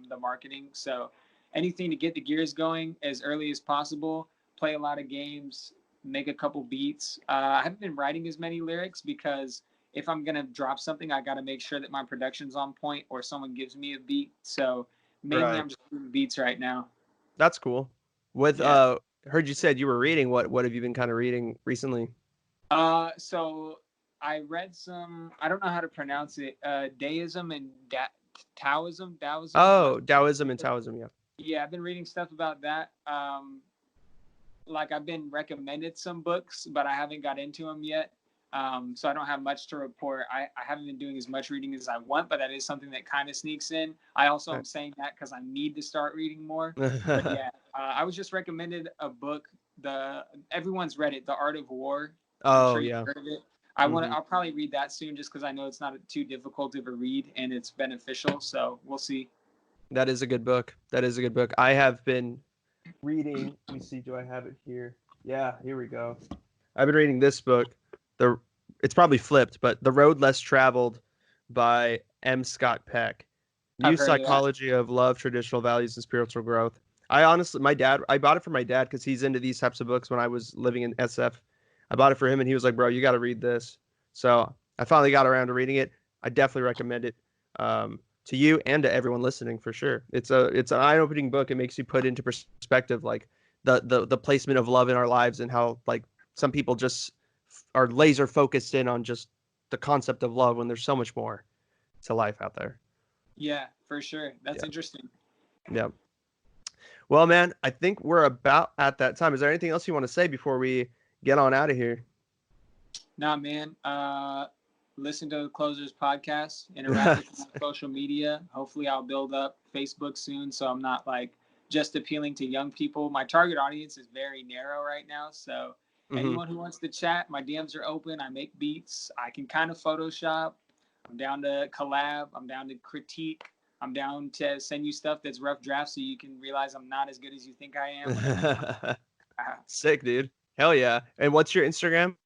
the marketing. So anything to get the gears going as early as possible, play a lot of games, make a couple beats. I haven't been writing as many lyrics because if I'm going to drop something, I got to make sure that my production's on point or someone gives me a beat. So mainly I'm just doing beats right now. That's cool. With heard you said you were reading. What have you been kind of reading recently? So I read some, I don't know how to pronounce it, Deism and Taoism. Oh, Taoism and Taoism, yeah. Yeah, I've been reading stuff about that. Like I've been recommended some books, but I haven't got into them yet. So I don't have much to report. I haven't been doing as much reading as I want, but that is something that kind of sneaks in. I also am saying that because I need to start reading more. But yeah, I was just recommended a book. Everyone's read it, The Art of War. Oh, sure yeah. Heard of it. I'll probably read that soon just because I know it's not too difficult of a read and it's beneficial. So we'll see. That is a good book. I have been reading. Let me see. Do I have it here? Yeah, here we go. I've been reading this book. It's probably flipped, but The Road Less Traveled by M. Scott Peck. New Psychology of Love, Traditional Values, and Spiritual Growth. I bought it for my dad because he's into these types of books when I was living in SF. I bought it for him and he was like, bro, you got to read this. So I finally got around to reading it. I definitely recommend it to you and to everyone listening for sure. It's an eye-opening book. It makes you put into perspective like the placement of love in our lives and how like some people just are laser focused in on just the concept of love when there's so much more to life out there. Yeah, for sure. That's interesting. Yeah. Well, man, I think we're about at that time. Is there anything else you want to say before we get on out of here? Nah, man. Listen to the Closers podcast, interact with me on social media. Hopefully I'll build up Facebook soon so I'm not like just appealing to young people. My target audience is very narrow right now. So anyone who wants to chat, my DMs are open. I make beats. I can kind of Photoshop. I'm down to collab. I'm down to critique. I'm down to send you stuff that's rough draft so you can realize I'm not as good as you think I am. Sick, dude. Hell yeah. And what's your Instagram?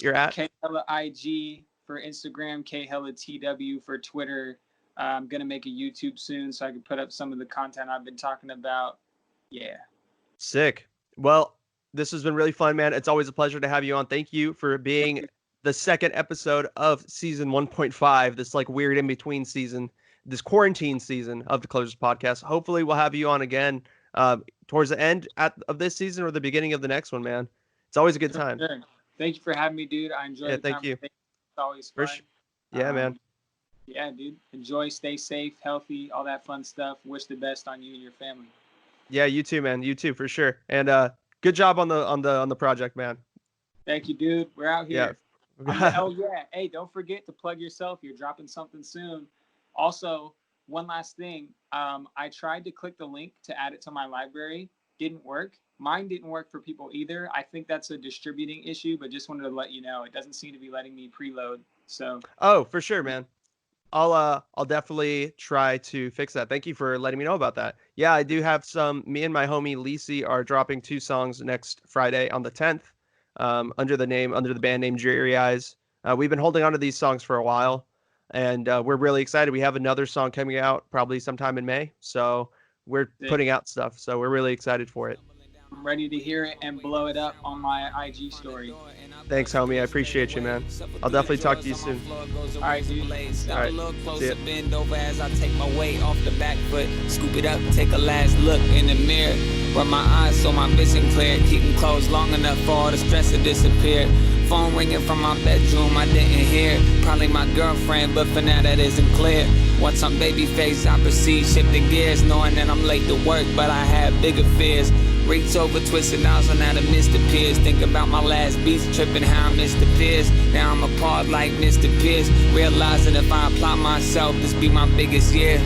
You're at? KHellaIG for Instagram, KHellaTW for Twitter. I'm going to make a YouTube soon so I can put up some of the content I've been talking about. Yeah. Sick. Well, this has been really fun, man. It's always a pleasure to have you on. Thank you for being the second episode of season 1.5, this like weird in-between season, this quarantine season of the Closers podcast. Hopefully we'll have you on again towards the end of this season or the beginning of the next one, man. It's always a good time. Sure. Thank you for having me, dude. I enjoy it. Thank you. It's always fun. Yeah, man. Yeah, dude. Enjoy, stay safe, healthy, all that fun stuff. Wish the best on you and your family. Yeah, you too, man. You too, for sure. And good job on the project, man. Thank you, dude. We're out here. Yeah. Oh yeah. Hey, don't forget to plug yourself. You're dropping something soon. Also, one last thing. I tried to click the link to add it to my library. Didn't work. Mine didn't work for people either. I think that's a distributing issue, but just wanted to let you know it doesn't seem to be letting me preload. So. Oh, for sure, man. I'll definitely try to fix that. Thank you for letting me know about that. Yeah, I do have me and my homie Lisi are dropping 2 songs next Friday on the 10th, under the band name Dreary Eyes. We've been holding on to these songs for a while, and we're really excited. We have another song coming out probably sometime in May, so we're putting out stuff. So we're really excited for it. I'm ready to hear it and blow it up on my IG story. Thanks, homie. I appreciate you, man. I'll definitely talk to you soon. All right, dude. All right. See ya. Bend over as I take my weight off the back foot. Scoop it up, take a last look in the mirror. Rub my eyes so my vision clear. Keep them closed long enough for all the stress to disappear. Phone ringing from my bedroom, I didn't hear. Probably my girlfriend, but for now that isn't clear. Once I'm baby face, I proceed, shift the gears, knowing that I'm late to work, but I have bigger fears. Reach over, twisted nozzle, now the mist appears. Think about my last beats, tripping how I missed the peers. Now I'm apart like Mr. Pierce, realizing if I apply myself, this be my biggest year.